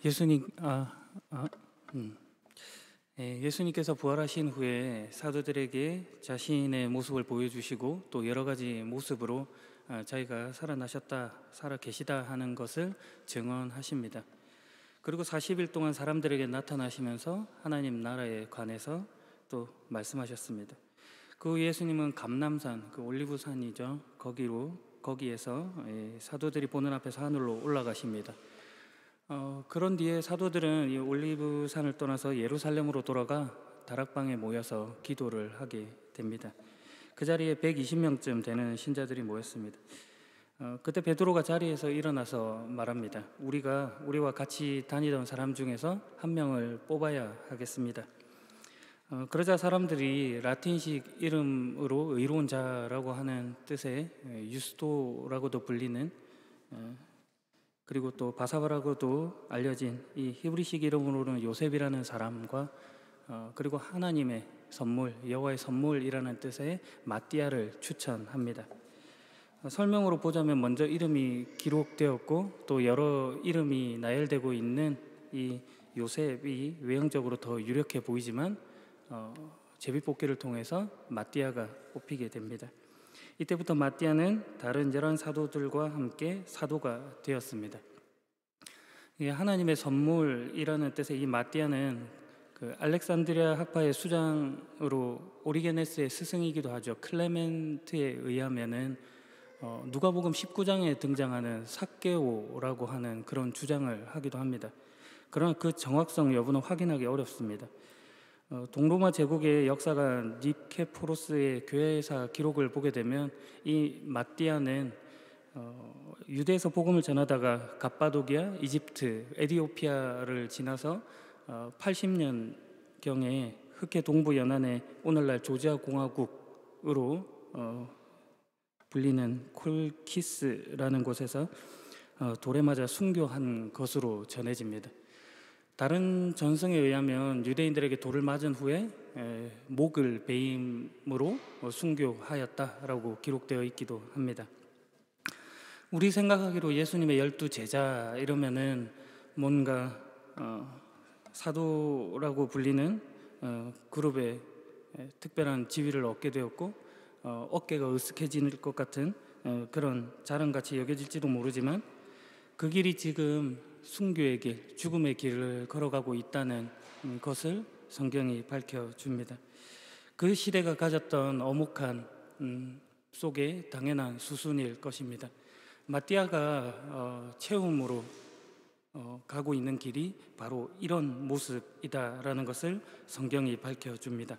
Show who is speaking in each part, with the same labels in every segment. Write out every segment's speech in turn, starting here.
Speaker 1: 예수님, 예수님께서 부활하신 후에 사도들에게 자신의 모습을 보여주시고 또 여러 가지 모습으로 자기가 살아나셨다, 살아 계시다 하는 것을 증언하십니다. 그리고 40일 동안 사람들에게 나타나시면서 하나님 나라에 관해서 또 말씀하셨습니다. 그 예수님은 감람산, 그 올리브산이죠. 거기에서 사도들이 보는 앞에서 하늘로 올라가십니다. 그런 뒤에 사도들은 이 올리브산을 떠나서 예루살렘으로 돌아가 다락방에 모여서 기도를 하게 됩니다. 그 자리에 120명쯤 되는 신자들이 모였습니다. 그때 베드로가 자리에서 일어나서 말합니다. 우리와 같이 다니던 사람 중에서 한 명을 뽑아야 하겠습니다. 그러자 사람들이 라틴식 이름으로 의로운 자라고 하는 뜻의 유스도라고도 불리는 그리고 또 바사바라고도 알려진 이 히브리식 이름으로는 요셉이라는 사람과 그리고 하나님의 선물, 여호와의 선물이라는 뜻의 마띠아를 추천합니다. 설명으로 보자면 먼저 이름이 기록되었고 또 여러 이름이 나열되고 있는 이 요셉이 외형적으로 더 유력해 보이지만 제비뽑기를 통해서 마띠아가 뽑히게 됩니다. 이때부터 마띠아는 다른 11 사도들과 함께 사도가 되었습니다. 하나님의 선물이라는 뜻의 이 마띠아는 그 알렉산드리아 학파의 수장으로 오리게네스의 스승이기도 하죠. 클레멘트에 의하면은 누가복음 19장에 등장하는 삭개오라고 하는 그런 주장을 하기도 합니다. 그러나 그 정확성 여부는 확인하기 어렵습니다. 동로마 제국의 역사가 니케포로스의 교회사 기록을 보게 되면 이 마띠아는 유대에서 복음을 전하다가 갑바도기아, 이집트, 에디오피아를 지나서 80년경에 흑해 동부 연안의 오늘날 조지아 공화국으로 불리는 콜키스라는 곳에서 돌에 맞아 순교한 것으로 전해집니다. 다른 전성에 의하면 유대인들에게 돌을 맞은 후에 목을 베임으로 순교하였다라고 기록되어 있기도 합니다. 우리 생각하기로 예수님의 12 제자 이러면은 뭔가 사도라고 불리는 그룹의 특별한 지위를 얻게 되었고 어깨가 으쓱해질 것 같은 그런 자랑같이 여겨질지도 모르지만 그 길이 지금 순교의 길, 죽음의 길을 걸어가고 있다는 것을 성경이 밝혀줍니다. 그 시대가 가졌던 엄혹한 속에 당연한 수순일 것입니다. 마띠아가 체험으로 가고 있는 길이 바로 이런 모습이다라는 것을 성경이 밝혀줍니다.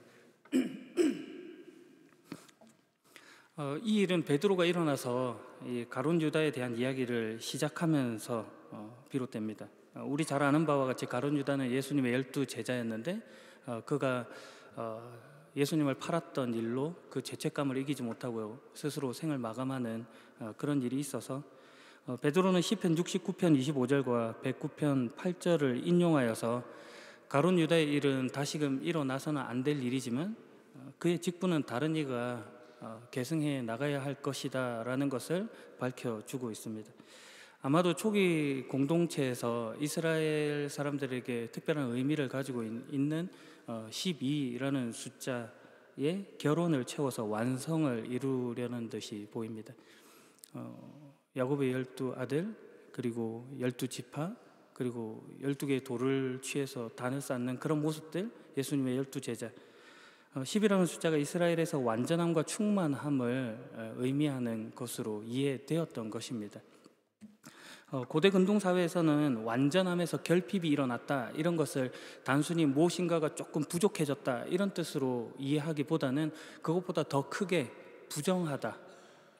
Speaker 1: 이 일은 베드로가 일어나서 이 가룟 유다에 대한 이야기를 시작하면서 비롯됩니다. 우리 잘 아는 바와 같이 가룟 유다는 예수님의 12 제자였는데 그가 예수님을 팔았던 일로 그 죄책감을 이기지 못하고 스스로 생을 마감하는 그런 일이 있어서 베드로는 시편 69편 25절과 109편 8절을 인용하여서 가룟 유다의 일은 다시금 일어나서는 안 될 일이지만 그의 직분은 다른 이가 계승해 나가야 할 것이다 라는 것을 밝혀주고 있습니다. 아마도 초기 공동체에서 이스라엘 사람들에게 특별한 의미를 가지고 있는 12라는 숫자에 결혼을 채워서 완성을 이루려는 듯이 보입니다. 야곱의 12 아들, 그리고 12지파, 그리고 12개의 돌을 취해서 단을 쌓는 그런 모습들, 예수님의 12 제자. 10이라는 숫자가 이스라엘에서 완전함과 충만함을 의미하는 것으로 이해되었던 것입니다. 고대 근동 사회에서는 완전함에서 결핍이 일어났다 이런 것을 단순히 무엇인가가 조금 부족해졌다 이런 뜻으로 이해하기보다는 그것보다 더 크게 부정하다,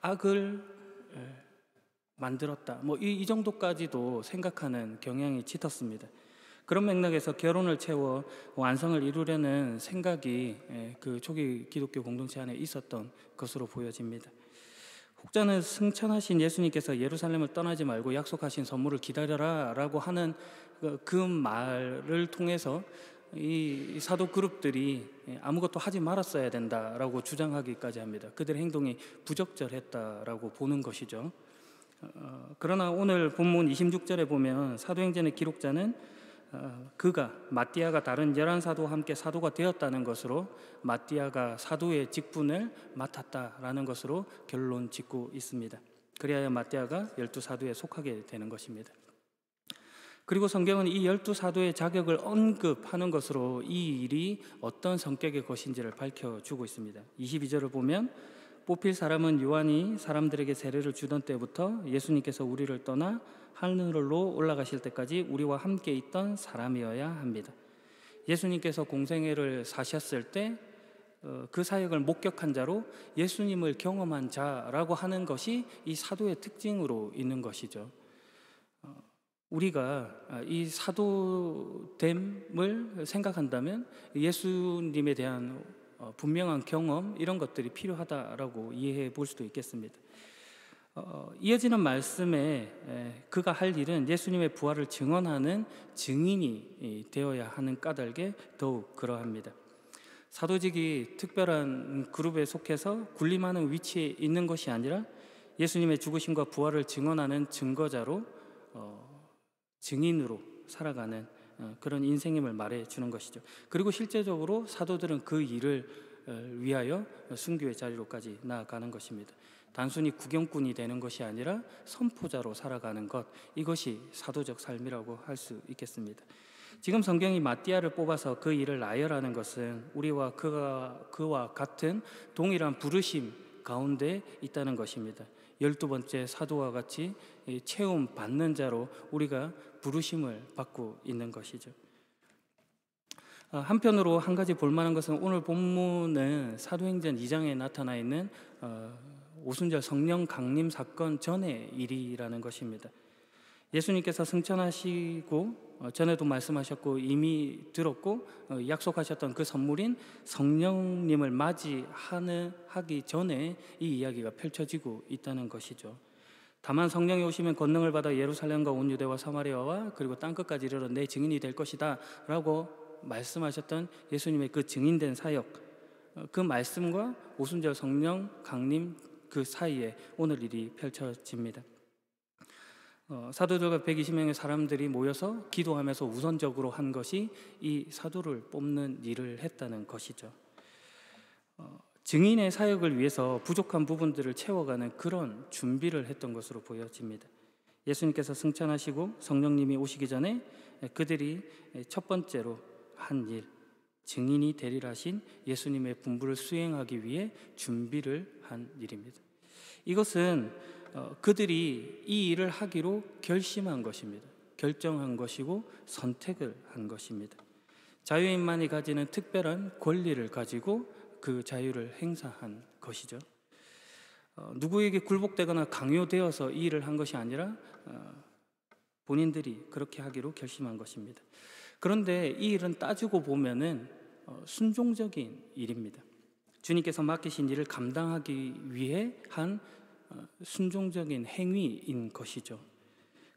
Speaker 1: 악을 만들었다 이 정도까지도 생각하는 경향이 짙었습니다. 그런 맥락에서 결혼을 채워 완성을 이루려는 생각이 그 초기 기독교 공동체 안에 있었던 것으로 보여집니다. 혹자는 승천하신 예수님께서 예루살렘을 떠나지 말고 약속하신 선물을 기다려라 라고 하는 그 말을 통해서 이 사도 그룹들이 아무것도 하지 말았어야 된다라고 주장하기까지 합니다. 그들의 행동이 부적절했다라고 보는 것이죠. 그러나 오늘 본문 26절에 보면 사도행전의 기록자는 그가 마띠아가 다른 11사도와 함께 사도가 되었다는 것으로 마띠아가 사도의 직분을 맡았다라는 것으로 결론 짓고 있습니다. 그리하여 마띠아가 12사도에 속하게 되는 것입니다. 그리고 성경은 이 12사도의 자격을 언급하는 것으로 이 일이 어떤 성격의 것인지를 밝혀주고 있습니다. 22절을 보면 뽑힐 사람은 요한이 사람들에게 세례를 주던 때부터 예수님께서 우리를 떠나 하늘로 올라가실 때까지 우리와 함께 있던 사람이어야 합니다. 예수님께서 공생애를 사셨을 때 그 사역을 목격한 자로 예수님을 경험한 자라고 하는 것이 이 사도의 특징으로 있는 것이죠. 우리가 이 사도됨을 생각한다면 예수님에 대한 분명한 경험, 이런 것들이 필요하다라고 이해해 볼 수도 있겠습니다. 이어지는 말씀에 그가 할 일은 예수님의 부활을 증언하는 증인이 되어야 하는 까닭에 더욱 그러합니다. 사도직이 특별한 그룹에 속해서 군림하는 위치에 있는 것이 아니라 예수님의 죽으심과 부활을 증언하는 증거자로 증인으로 살아가는 그런 인생임을 말해주는 것이죠. 그리고 실제적으로 사도들은 그 일을 위하여 순교의 자리로까지 나아가는 것입니다. 단순히 구경꾼이 되는 것이 아니라 선포자로 살아가는 것, 이것이 사도적 삶이라고 할 수 있겠습니다. 지금 성경이 마띠아를 뽑아서 그 일을 나열하는 것은 우리와 그와 같은 동일한 부르심 가운데 있다는 것입니다. 12번째 사도와 같이 체험 받는 자로 우리가 부르심을 받고 있는 것이죠. 한편으로 한 가지 볼만한 것은 오늘 본문은 사도행전 2장에 나타나 있는 오순절 성령 강림 사건 전의 일이라는 것입니다. 예수님께서 승천하시고 전에도 말씀하셨고 이미 들었고 약속하셨던 그 선물인 성령님을 맞이하기 전에 이 이야기가 펼쳐지고 있다는 것이죠. 다만 성령이 오시면 권능을 받아 예루살렘과 온 유대와 사마리아와 그리고 땅끝까지 이르러 내 증인이 될 것이다 라고 말씀하셨던 예수님의 그 증인된 사역, 그 말씀과 오순절 성령 강림 그 사이에 오늘 일이 펼쳐집니다. 사도들과 120명의 사람들이 모여서 기도하면서 우선적으로 한 것이 이 사도를 뽑는 일을 했다는 것이죠. 증인의 사역을 위해서 부족한 부분들을 채워가는 그런 준비를 했던 것으로 보여집니다. 예수님께서 승천하시고 성령님이 오시기 전에 그들이 첫 번째로 한 일, 증인이 되리라 하신 예수님의 분부를 수행하기 위해 준비를 한 일입니다. 이것은 그들이 이 일을 하기로 결심한 것입니다. 결정한 것이고 선택을 한 것입니다. 자유인만이 가지는 특별한 권리를 가지고 그 자유를 행사한 것이죠. 누구에게 굴복되거나 강요되어서 이 일을 한 것이 아니라 본인들이 그렇게 하기로 결심한 것입니다. 그런데 이 일은 따지고 보면은 순종적인 일입니다. 주님께서 맡기신 일을 감당하기 위해 한 순종적인 행위인 것이죠.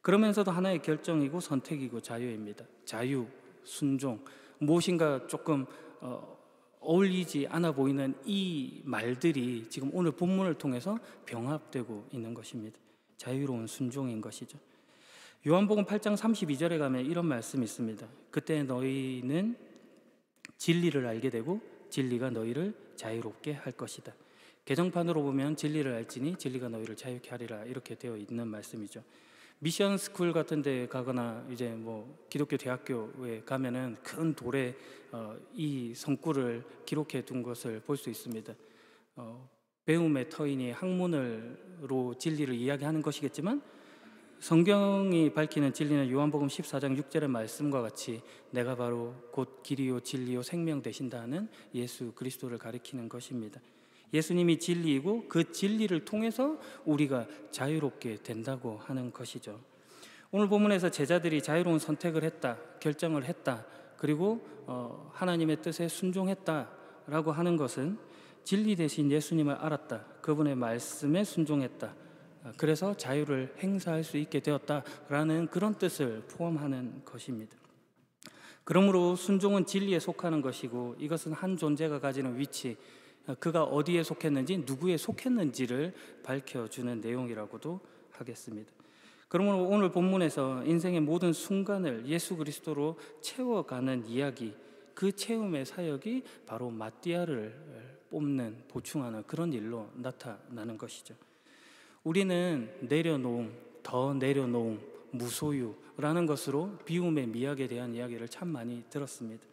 Speaker 1: 그러면서도 하나의 결정이고 선택이고 자유입니다. 자유, 순종, 무엇인가 조금 어울리지 않아 보이는 이 말들이 지금 오늘 본문을 통해서 병합되고 있는 것입니다. 자유로운 순종인 것이죠. 요한복음 8장 32절에 가면 이런 말씀이 있습니다. 그때 너희는 진리를 알게 되고 진리가 너희를 자유롭게 할 것이다. 개정판으로 보면 진리를 알지니 진리가 너희를 자유케 하리라, 이렇게 되어 있는 말씀이죠. 미션 스쿨 같은 데 가거나 이제 뭐 기독교 대학교에 가면은 큰 돌에 이 성구를 기록해 둔 것을 볼 수 있습니다. 배움의 터이니 학문으로 진리를 이야기하는 것이겠지만 성경이 밝히는 진리는 요한복음 14장 6절의 말씀과 같이 내가 바로 곧 길이요 진리요 생명 되신다는 예수 그리스도를 가리키는 것입니다. 예수님이 진리이고 그 진리를 통해서 우리가 자유롭게 된다고 하는 것이죠. 오늘 본문에서 제자들이 자유로운 선택을 했다, 결정을 했다, 그리고 하나님의 뜻에 순종했다라고 하는 것은 진리 대신 예수님을 알았다, 그분의 말씀에 순종했다, 그래서 자유를 행사할 수 있게 되었다라는 그런 뜻을 포함하는 것입니다. 그러므로 순종은 진리에 속하는 것이고 이것은 한 존재가 가지는 위치, 그가 어디에 속했는지 누구에 속했는지를 밝혀주는 내용이라고도 하겠습니다. 그러므로 오늘 본문에서 인생의 모든 순간을 예수 그리스도로 채워가는 이야기, 그 채움의 사역이 바로 마띠아를 뽑는, 보충하는 그런 일로 나타나는 것이죠. 우리는 내려놓음, 더 내려놓음, 무소유라는 것으로 비움의 미학에 대한 이야기를 참 많이 들었습니다.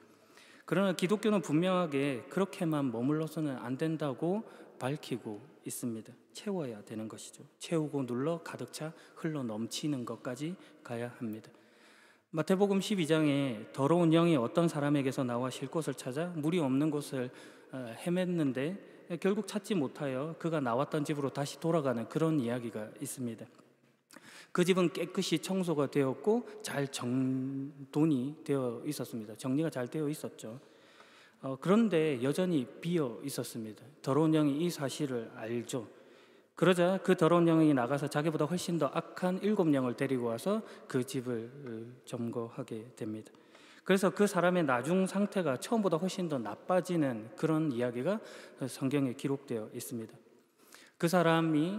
Speaker 1: 그러나 기독교는 분명하게 그렇게만 머물러서는 안 된다고 밝히고 있습니다. 채워야 되는 것이죠. 채우고 눌러 가득 차 흘러 넘치는 것까지 가야 합니다. 마태복음 12장에 더러운 영이 어떤 사람에게서 나와 쉴 곳을 찾아 물이 없는 곳을 헤맸는데 결국 찾지 못하여 그가 나왔던 집으로 다시 돌아가는 그런 이야기가 있습니다. 그 집은 깨끗이 청소가 되었고 잘 정돈이 되어 있었습니다. 정리가 잘 되어 있었죠. 그런데 여전히 비어 있었습니다. 더러운 영이 이 사실을 알죠. 그러자 그 더러운 영이 나가서 자기보다 훨씬 더 악한 7영을 데리고 와서 그 집을 점거하게 됩니다. 그래서 그 사람의 나중 상태가 처음보다 훨씬 더 나빠지는 그런 이야기가 성경에 기록되어 있습니다. 그 사람이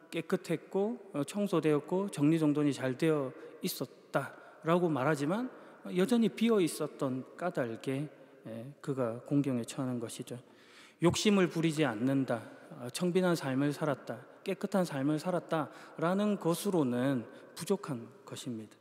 Speaker 1: 깨끗했고 청소되었고 정리정돈이 잘 되어 있었다라고 말하지만 여전히 비어 있었던 까닭에 그가 공경에 처하는 것이죠. 욕심을 부리지 않는다, 청빈한 삶을 살았다, 깨끗한 삶을 살았다라는 것으로는 부족한 것입니다.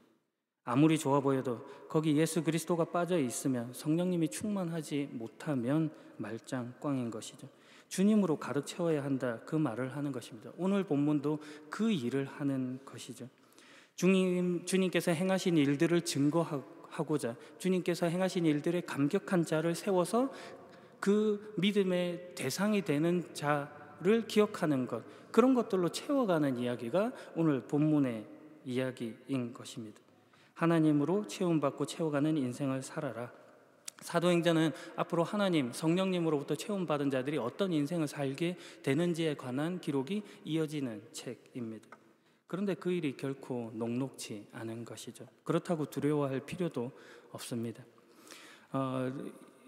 Speaker 1: 아무리 좋아 보여도 거기 예수 그리스도가 빠져 있으면, 성령님이 충만하지 못하면 말짱 꽝인 것이죠. 주님으로 가득 채워야 한다, 그 말을 하는 것입니다. 오늘 본문도 그 일을 하는 것이죠. 주님께서 행하신 일들을 증거하고자 주님께서 행하신 일들에 감격한 자를 세워서 그 믿음의 대상이 되는 자를 기억하는 것, 그런 것들로 채워가는 이야기가 오늘 본문의 이야기인 것입니다. 하나님으로 채움받고 채워가는 인생을 살아라. 사도행전은 앞으로 하나님, 성령님으로부터 채움받은 자들이 어떤 인생을 살게 되는지에 관한 기록이 이어지는 책입니다. 그런데 그 일이 결코 녹록지 않은 것이죠. 그렇다고 두려워할 필요도 없습니다.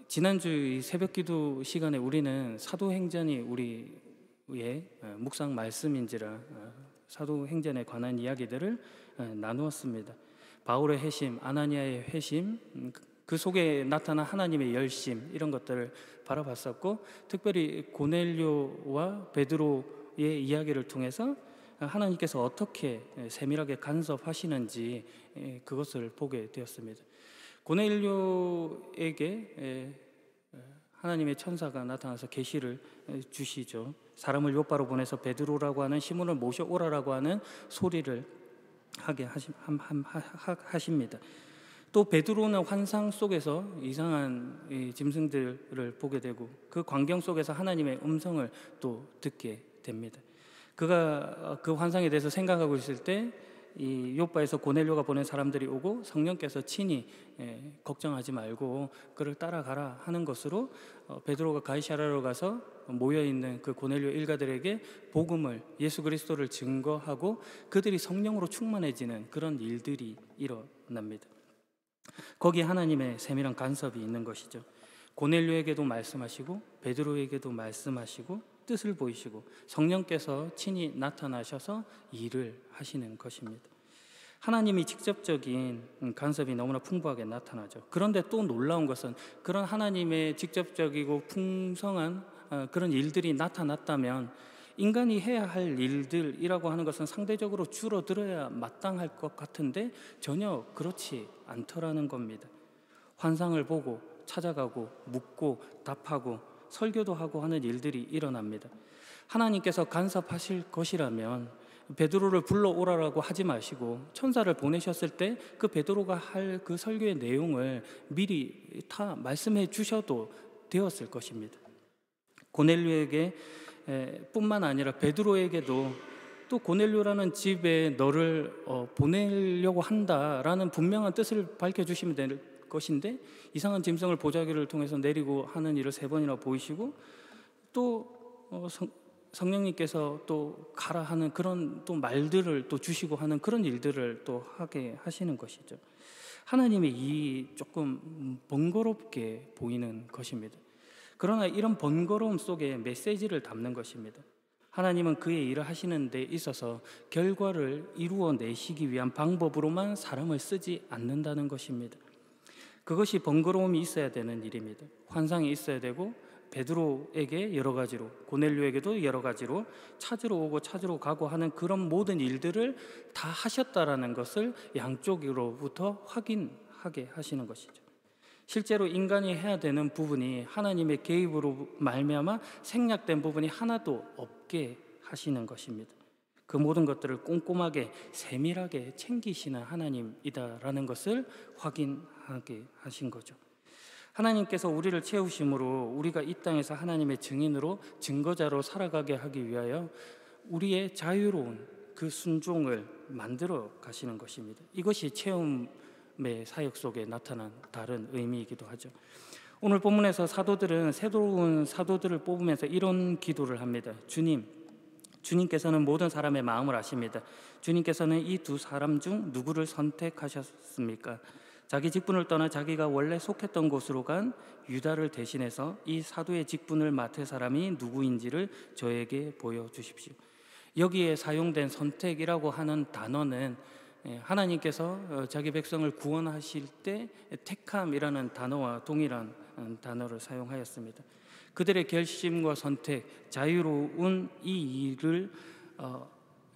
Speaker 1: 지난주 새벽기도 시간에 우리는 사도행전이 우리의 묵상 말씀인지라 사도행전에 관한 이야기들을 나누었습니다. 바울의 회심, 아나니아의 회심, 그 속에 나타난 하나님의 열심, 이런 것들을 바라봤었고, 특별히 고넬료와 베드로의 이야기를 통해서 하나님께서 어떻게 세밀하게 간섭하시는지 그것을 보게 되었습니다. 고넬료에게 하나님의 천사가 나타나서 계시를 주시죠. 사람을 요바로 보내서 베드로라고 하는 시몬을 모셔오라라고 하는 소리를 하게 하십니다. 또 베드로는 환상 속에서 이상한 짐승들을 보게 되고 그 광경 속에서 하나님의 음성을 또 듣게 됩니다. 그가 그 환상에 대해서 생각하고 있을 때 이 요바에서 고넬료가 보낸 사람들이 오고 성령께서 친히 걱정하지 말고 그를 따라가라 하는 것으로 베드로가 가이사랴로 가서 모여있는 그 고넬료 일가들에게 복음을, 예수 그리스도를 증거하고 그들이 성령으로 충만해지는 그런 일들이 일어납니다. 거기에 하나님의 세밀한 간섭이 있는 것이죠. 고넬료에게도 말씀하시고 베드로에게도 말씀하시고 뜻을 보이시고 성령께서 친히 나타나셔서 일을 하시는 것입니다. 하나님이 직접적인 간섭이 너무나 풍부하게 나타나죠. 그런데 또 놀라운 것은 그런 하나님의 직접적이고 풍성한 그런 일들이 나타났다면 인간이 해야 할 일들이라고 하는 것은 상대적으로 줄어들어야 마땅할 것 같은데 전혀 그렇지 않더라는 겁니다. 환상을 보고 찾아가고 묻고 답하고 설교도 하고 하는 일들이 일어납니다. 하나님께서 간섭하실 것이라면 베드로를 불러오라라고 하지 마시고 천사를 보내셨을 때 그 베드로가 할 그 설교의 내용을 미리 다 말씀해 주셔도 되었을 것입니다. 고넬료에게 뿐만 아니라 베드로에게도 또 고넬료라는 집에 너를 보내려고 한다라는 분명한 뜻을 밝혀주시면 될 것인데 이상한 짐승을 보자기를 통해서 내리고 하는 일을 3번이나 보이시고 또 성령님께서 또 가라 하는 그런 또 말들을 또 주시고 하는 그런 일들을 또 하게 하시는 것이죠. 하나님의 이 조금 번거롭게 보이는 것입니다. 그러나 이런 번거로움 속에 메시지를 담는 것입니다. 하나님은 그의 일을 하시는 데 있어서 결과를 이루어내시기 위한 방법으로만 사람을 쓰지 않는다는 것입니다. 그것이 번거로움이 있어야 되는 일입니다. 환상이 있어야 되고 베드로에게 여러 가지로, 고넬료에게도 여러 가지로 찾으러 오고 찾으러 가고 하는 그런 모든 일들을 다 하셨다라는 것을 양쪽으로부터 확인하게 하시는 것이죠. 실제로 인간이 해야 되는 부분이 하나님의 개입으로 말미암아 생략된 부분이 하나도 없게 하시는 것입니다. 그 모든 것들을 꼼꼼하게 세밀하게 챙기시는 하나님이다라는 것을 확인하게 하신 거죠. 하나님께서 우리를 채우심으로 우리가 이 땅에서 하나님의 증인으로 증거자로 살아가게 하기 위하여 우리의 자유로운 그 순종을 만들어 가시는 것입니다. 이것이 체험의 사역 속에 나타난 다른 의미이기도 하죠. 오늘 본문에서 사도들은 새로운 사도들을 뽑으면서 이런 기도를 합니다. 주님께서는 모든 사람의 마음을 아십니다. 주님께서는 이 두 사람 중 누구를 선택하셨습니까? 자기 직분을 떠나 자기가 원래 속했던 곳으로 간 유다를 대신해서 이 사도의 직분을 맡을 사람이 누구인지를 저에게 보여주십시오. 여기에 사용된 선택이라고 하는 단어는 하나님께서 자기 백성을 구원하실 때 택함이라는 단어와 동일한 단어를 사용하였습니다. 그들의 결심과 선택, 자유로운 이 일을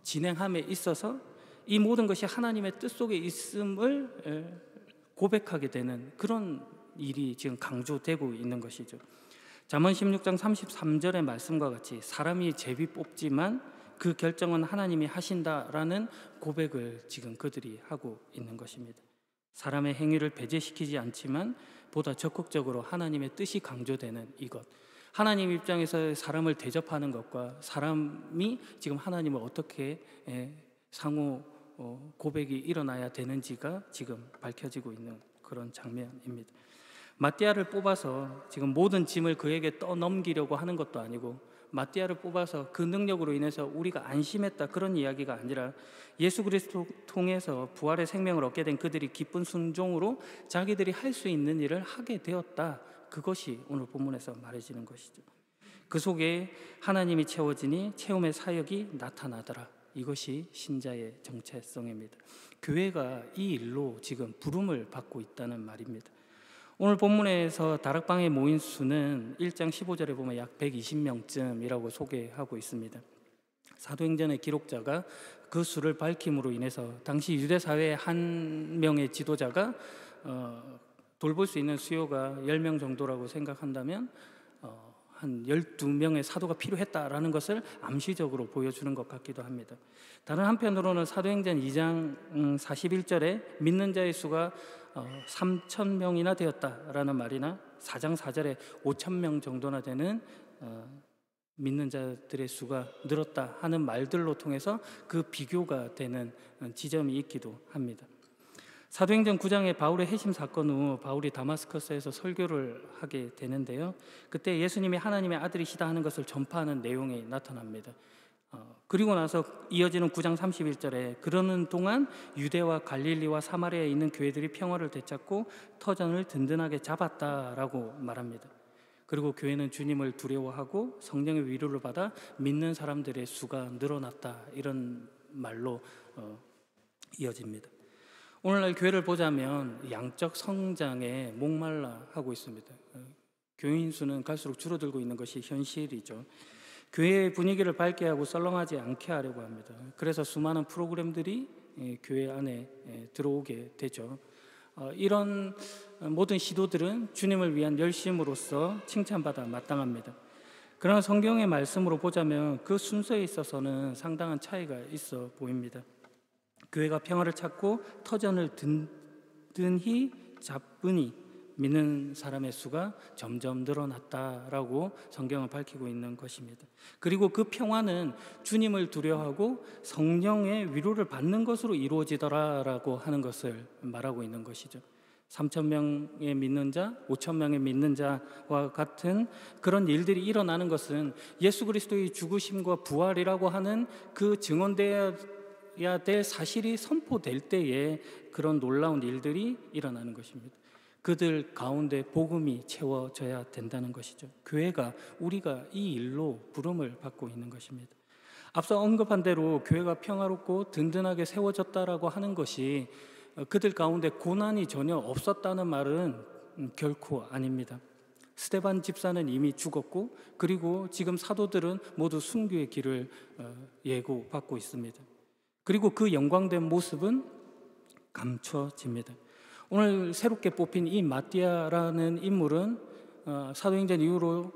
Speaker 1: 진행함에 있어서 이 모든 것이 하나님의 뜻 속에 있음을 고백하게 되는 그런 일이 지금 강조되고 있는 것이죠. 잠언 16장 33절의 말씀과 같이 사람이 제비 뽑지만 그 결정은 하나님이 하신다라는 고백을 지금 그들이 하고 있는 것입니다. 사람의 행위를 배제시키지 않지만 보다 적극적으로 하나님의 뜻이 강조되는 이것, 하나님 입장에서 사람을 대접하는 것과 사람이 지금 하나님을 어떻게 상호 고백이 일어나야 되는지가 지금 밝혀지고 있는 그런 장면입니다. 마띠아를 뽑아서 지금 모든 짐을 그에게 떠넘기려고 하는 것도 아니고, 마띠아를 뽑아서 그 능력으로 인해서 우리가 안심했다 그런 이야기가 아니라 예수 그리스도 통해서 부활의 생명을 얻게 된 그들이 기쁜 순종으로 자기들이 할 수 있는 일을 하게 되었다. 그것이 오늘 본문에서 말해지는 것이죠. 그 속에 하나님이 채워지니 체험의 사역이 나타나더라. 이것이 신자의 정체성입니다. 교회가 이 일로 지금 부름을 받고 있다는 말입니다. 오늘 본문에서 다락방에 모인 수는 1장 15절에 보면 약 120명쯤이라고 소개하고 있습니다. 사도행전의 기록자가 그 수를 밝힘으로 인해서 당시 유대사회의 한 명의 지도자가 돌볼 수 있는 수요가 10명 정도라고 생각한다면 한 12명의 사도가 필요했다라는 것을 암시적으로 보여주는 것 같기도 합니다. 다른 한편으로는 사도행전 2장 41절에 믿는 자의 수가 3,000명이나 되었다라는 말이나 4장 4절에 5,000명 정도나 되는 믿는 자들의 수가 늘었다 하는 말들로 통해서 그 비교가 되는 지점이 있기도 합니다. 사도행전 9장의 바울의 회심 사건 후 바울이 다마스커스에서 설교를 하게 되는데요, 그때 예수님이 하나님의 아들이시다 하는 것을 전파하는 내용이 나타납니다. 그리고 나서 이어지는 9장 31절에 그러는 동안 유대와 갈릴리와 사마리아에 있는 교회들이 평화를 되찾고 터전을 든든하게 잡았다라고 말합니다. 그리고 교회는 주님을 두려워하고 성령의 위로를 받아 믿는 사람들의 수가 늘어났다, 이런 말로 이어집니다. 오늘날 교회를 보자면 양적 성장에 목말라 하고 있습니다. 교인 수는 갈수록 줄어들고 있는 것이 현실이죠. 교회의 분위기를 밝게 하고 썰렁하지 않게 하려고 합니다. 그래서 수많은 프로그램들이 교회 안에 들어오게 되죠. 이런 모든 시도들은 주님을 위한 열심으로서 칭찬받아 마땅합니다. 그러나 성경의 말씀으로 보자면 그 순서에 있어서는 상당한 차이가 있어 보입니다. 교회가 평화를 찾고 터전을 든든히 잡으니 믿는 사람의 수가 점점 늘어났다라고 성경은 밝히고 있는 것입니다. 그리고 그 평화는 주님을 두려워하고 성령의 위로를 받는 것으로 이루어지더라라고 하는 것을 말하고 있는 것이죠. 3,000명의 믿는 자, 5,000명의 믿는 자와 같은 그런 일들이 일어나는 것은 예수 그리스도의 죽으심과 부활이라고 하는 그 증언되어야 될 사실이 선포될 때에 그런 놀라운 일들이 일어나는 것입니다. 그들 가운데 복음이 채워져야 된다는 것이죠. 교회가, 우리가 이 일로 부름을 받고 있는 것입니다. 앞서 언급한 대로 교회가 평화롭고 든든하게 세워졌다라고 하는 것이 그들 가운데 고난이 전혀 없었다는 말은 결코 아닙니다. 스데반 집사는 이미 죽었고, 그리고 지금 사도들은 모두 순교의 길을 예고받고 있습니다. 그리고 그 영광된 모습은 감춰집니다. 오늘 새롭게 뽑힌 이 마띠아라는 인물은 사도행전 이후로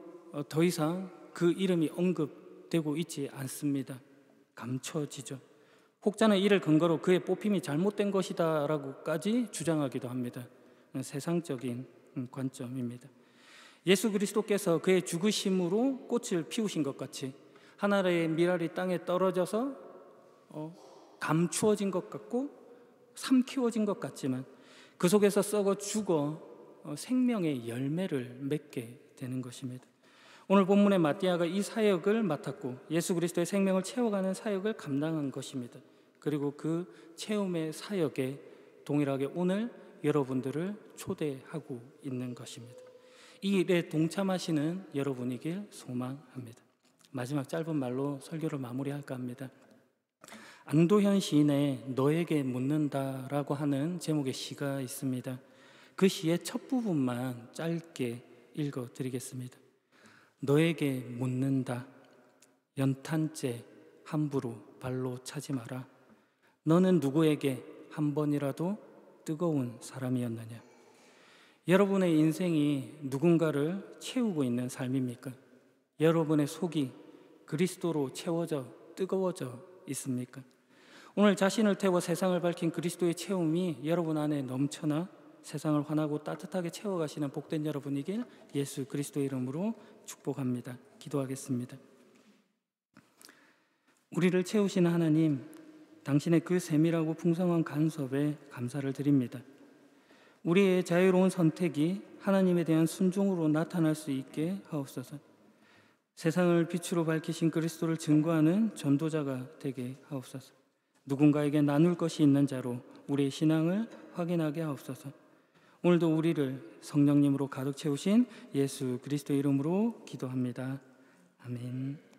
Speaker 1: 더 이상 그 이름이 언급되고 있지 않습니다. 감춰지죠. 혹자는 이를 근거로 그의 뽑힘이 잘못된 것이다 라고까지 주장하기도 합니다. 세상적인 관점입니다. 예수 그리스도께서 그의 죽으심으로 꽃을 피우신 것 같이 하나의 밀알이 땅에 떨어져서 감추어진 것 같고 삼키워진 것 같지만 그 속에서 썩어 죽어 생명의 열매를 맺게 되는 것입니다. 오늘 본문의 마띠아가 이 사역을 맡았고 예수 그리스도의 생명을 채워가는 사역을 감당한 것입니다. 그리고 그 채움의 사역에 동일하게 오늘 여러분들을 초대하고 있는 것입니다. 이 일에 동참하시는 여러분이길 소망합니다. 마지막 짧은 말로 설교를 마무리할까 합니다. 안도현 시인의 너에게 묻는다라고 하는 제목의 시가 있습니다. 그 시의 첫 부분만 짧게 읽어드리겠습니다. 너에게 묻는다. 연탄재 함부로 발로 차지 마라. 너는 누구에게 한 번이라도 뜨거운 사람이었느냐? 여러분의 인생이 누군가를 채우고 있는 삶입니까? 여러분의 속이 그리스도로 채워져 뜨거워져 있습니까? 오늘 자신을 태워 세상을 밝힌 그리스도의 채움이 여러분 안에 넘쳐나 세상을 환하고 따뜻하게 채워가시는 복된 여러분이길 예수 그리스도의 이름으로 축복합니다. 기도하겠습니다. 우리를 채우시는 하나님, 당신의 그 세밀하고 풍성한 간섭에 감사를 드립니다. 우리의 자유로운 선택이 하나님에 대한 순종으로 나타날 수 있게 하옵소서. 세상을 빛으로 밝히신 그리스도를 증거하는 전도자가 되게 하옵소서. 누군가에게 나눌 것이 있는 자로 우리의 신앙을 확인하게 하옵소서. 오늘도 우리를 성령님으로 가득 채우신 예수 그리스도 이름으로 기도합니다. 아멘.